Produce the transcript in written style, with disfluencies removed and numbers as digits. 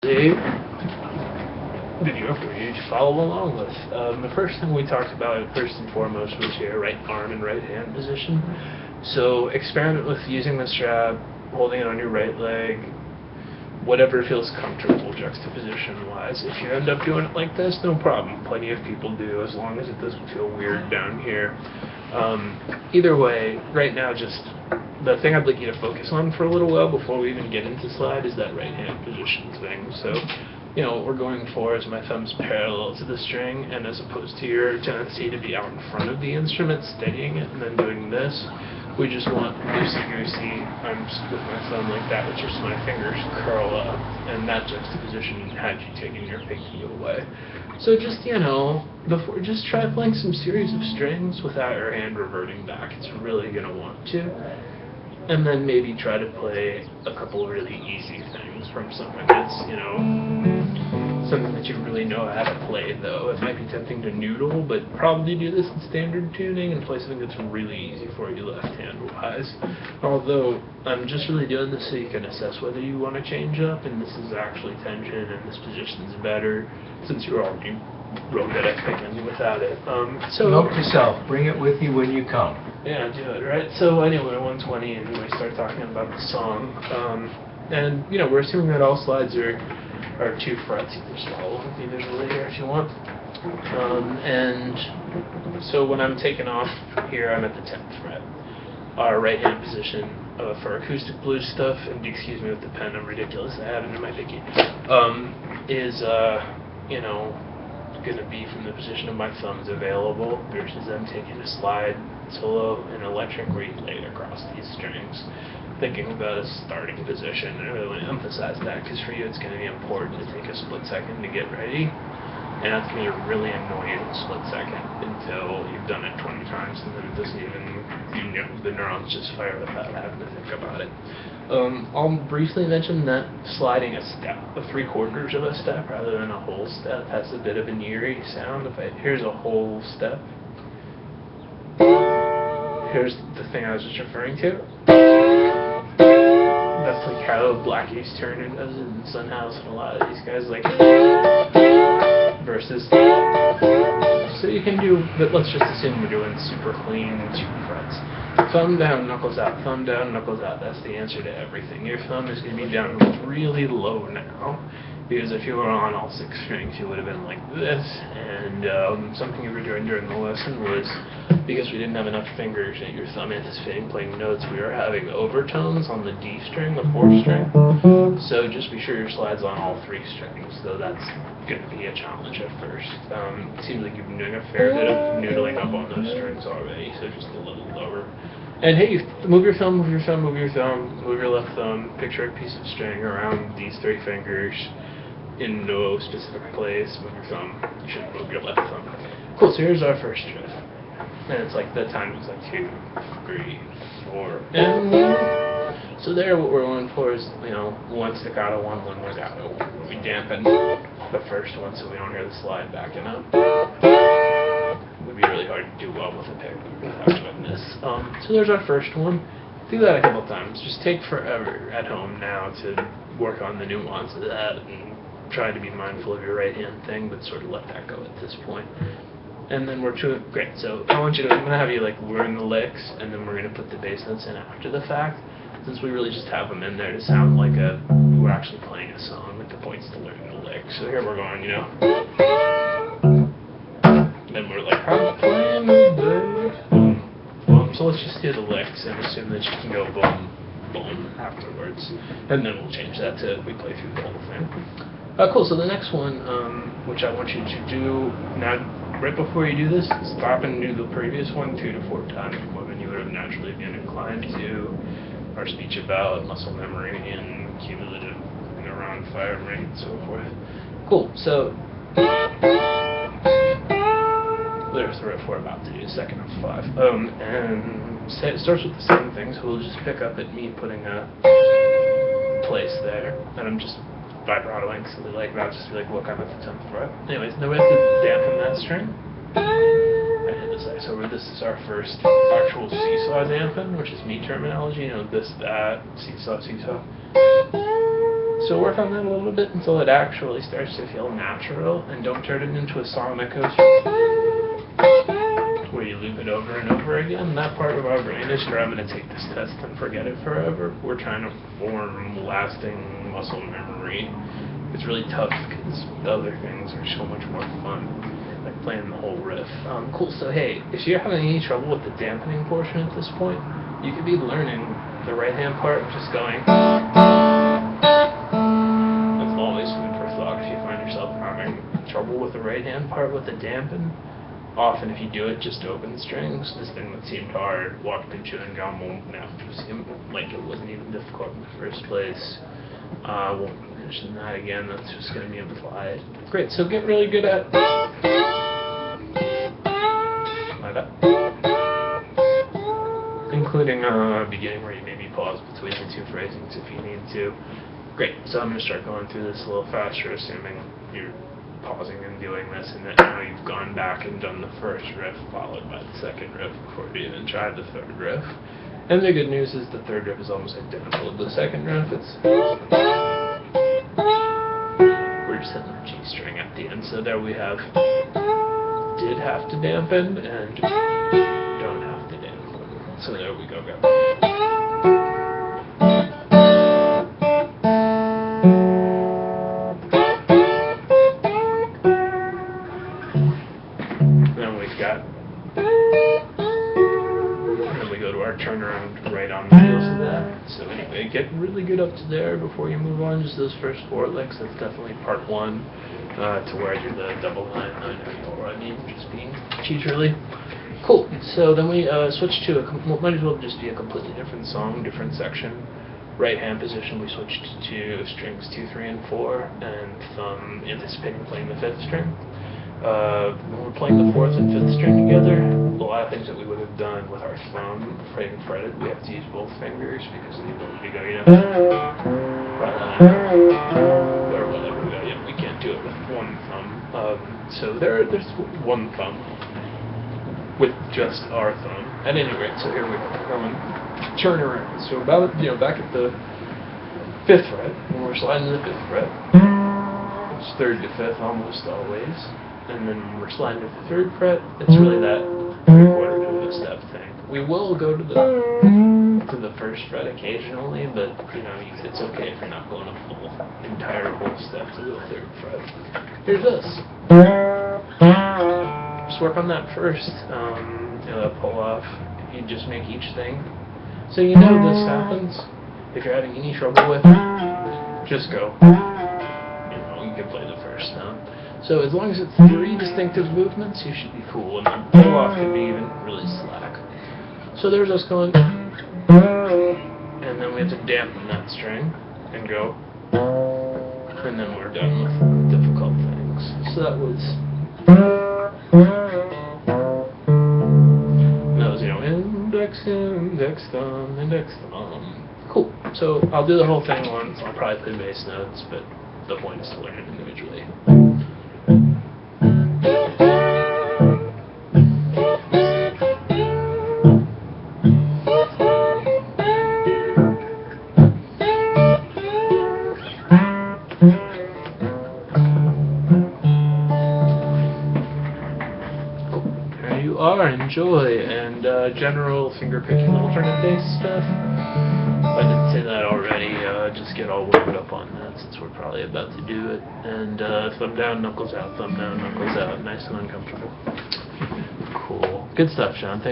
The video for you to follow along with. The first thing we talked about, first and foremost, was your right arm and right hand position. So experiment with using the strap, holding it on your right leg, whatever feels comfortable juxtaposition-wise. If you end up doing it like this, no problem. Plenty of people do, as long as it doesn't feel weird down here. Either way, right now, just the thing I'd like you to focus on for a little while before we even get into slide is that right hand position thing. So, you know, what we're going for is my thumb's parallel to the string, and as opposed to your tendency to be out in front of the instrument, steadying it, and then doing this, we just want loosey-goosey. I'm just with my thumb like that, which is my fingers curl up, and that juxtaposition had you taking your pinky away. So just, you know, just try playing some series of strings without your hand reverting back. It's really going to want to. And then maybe try to play a couple really easy things from something that's, you know, something that you really know how to play, though. It might be tempting to noodle, but probably do this in standard tuning and play something that's really easy for you left-hand-wise. Although, I'm just really doing this so you can assess whether you want to change up, and this is actually tension, and this position's better, since you're already real good at picking without it. So note to self, bring it with you when you come. Yeah, do it, right? So anyway, 120, and we start talking about the song. And, you know, we're assuming that all slides are 2 frets. You can just follow with me visually here if you want. And so when I'm taking off here, I'm at the 10th fret. Our right hand position for acoustic blues stuff, and excuse me with the pen, I'm ridiculous, I have it in my pinky, is, you know, going to be from the position of my thumbs available versus them taking a slide solo and electric where you lay it across these strings. Thinking about a starting position, I really want to emphasize that because for you it's going to be important to take a split second to get ready, and that's going to be a really annoying split second until you've done it 20 times, and then it doesn't even, you know, the neurons just fire without having to think about it. I'll briefly mention that sliding a step, a 3/4 of a step rather than a whole step, has a bit of an eerie sound. Here's a whole step. Here's the thing I was just referring to. That's like how Black Ace Turner does it in Sunhouse, and a lot of these guys like versus. So you can do, but let's just assume we're doing super clean 2 frets. Thumb down, knuckles out, thumb down, knuckles out. That's the answer to everything. Your thumb is going to be down really low now, because if you were on all 6 strings, you would have been like this. And something you were doing during the lesson was, because we didn't have enough fingers and your thumb anticipating playing notes, we were having overtones on the D string, the 4th string. So just be sure your slide's on all 3 strings, though that's going to be a challenge at first. It seems like you've been doing a fair bit of noodling up on those strings already, so just a little lower. And hey, move your thumb, move your thumb, move your thumb, move your left thumb, picture a piece of string around these 3 fingers in no specific place. Move your thumb, you should move your left thumb. Cool, so here's our first riff. And it's like the time is like 2, 3, 4, and so there what we're going for is, you know, 1 staccato, 1 legato. We dampen the first one so we don't hear the slide backing up. It would be really hard to do well with a pick without doing this. So there's our first one. Do that a couple times. Just take forever at home now to work on the nuance of that and try to be mindful of your right hand thing, but sort of let that go at this point. And then we're great. So I'm gonna have you like learn the licks, and then we're gonna put the bass notes in after the fact, since we really just have them in there to sound like we're actually playing a song. Like the point's to learn the licks. So here we're going, you know. Then we're like, I'm playing the bass. Boom, boom. So let's just do the licks and assume that you can go boom, boom afterwards, and then we'll change that to we play through the whole thing. Cool. So the next one, which I want you to do now. Right before you do this, stop and do the previous one 2 to 4 times more than you would have naturally been inclined to. Our speech about muscle memory and cumulative neuron firing and so forth. Cool. So there's the riff we're about to do, 2nd of 5. And it starts with the same thing, so we'll just pick up at me putting a place there, and I'm just vibratoing silly like that, just be like, look, I'm at the 10th fret. Anyways, now we have to dampen that string. I hit this I. So this is our first actual seesaw dampen, which is me terminology, you know, this, that, seesaw, seesaw. So work on that a little bit until it actually starts to feel natural, and don't turn it into a song that goes where you loop it over and over again. That part of our brain is where I'm going to take this test and forget it forever. We're trying to form lasting muscle memory. It's really tough because the other things are so much more fun, like playing the whole riff. Cool, so hey, if you're having any trouble with the dampening portion at this point, you could be learning the right hand part, just going. That's always food for thought if you find yourself having trouble with the right hand part with the dampen. Often if you do it just to open the strings, this thing that seemed hard walked into and gone, well, now it seemed like it wasn't even difficult in the first place. Won't mention that again, that's just going to be implied. Great, so get really good at like that. Including beginning where you maybe pause between the two phrasings if you need to. Great, so I'm going to start going through this a little faster, assuming you're pausing and doing this, and that now you've gone back and done the first riff followed by the second riff before you even tried the third riff. And the good news is the third riff is almost identical to the second riff. We're just hitting the G string at the end, so there we have did have to dampen and don't have to dampen. So there we go, guys. Turnaround right on the heels of that. So anyway, get really good up to there before you move on. Just those first 4 licks. That's definitely part 1 to where I do the double 9. I know you know what I mean, just being teacherly. Cool. So then we switch to might as well just be a completely different song, different section. Right hand position, we switched to strings 2, 3, and 4, and thumb anticipating playing the 5th string. When we're playing the 4th and 5th string together, a lot of things that we would have done with our thumb frame fretted, we have to use both fingers because of the ability to go, you know, or whatever. Yeah, we can't do it with one thumb. So there's one thumb with just our thumb. At any rate, so here we go. Going turn around. So about back at the 5th fret, when we're sliding to the 5th fret, it's 3rd to 5th almost always. And then when we're sliding to the 3rd fret, it's really that 3/4 to a step thing. We will go to the 1st fret occasionally, but it's okay if you're not going a full entire whole step to the 3rd fret. Here's this. Just work on that first. That pull off. You just make each thing. So this happens. If you're having any trouble with it, just go. You can play the first note. So as long as it's 3 distinctive movements, you should be cool, and the pull-off can be even really slack. So there's us going, and then we have to dampen that string, and go, and then we're done with difficult things. So that was, index, thumb, index, thumb. Cool. So I'll do the whole thing once. I'll probably play bass notes, but the point is to learn it individually. Enjoy, and general finger-picking alternate bass stuff. If I didn't say that already, just get all warmed up on that since we're probably about to do it. And thumb down, knuckles out, thumb down, knuckles out. Nice and uncomfortable. Cool. Good stuff, Sean. Thank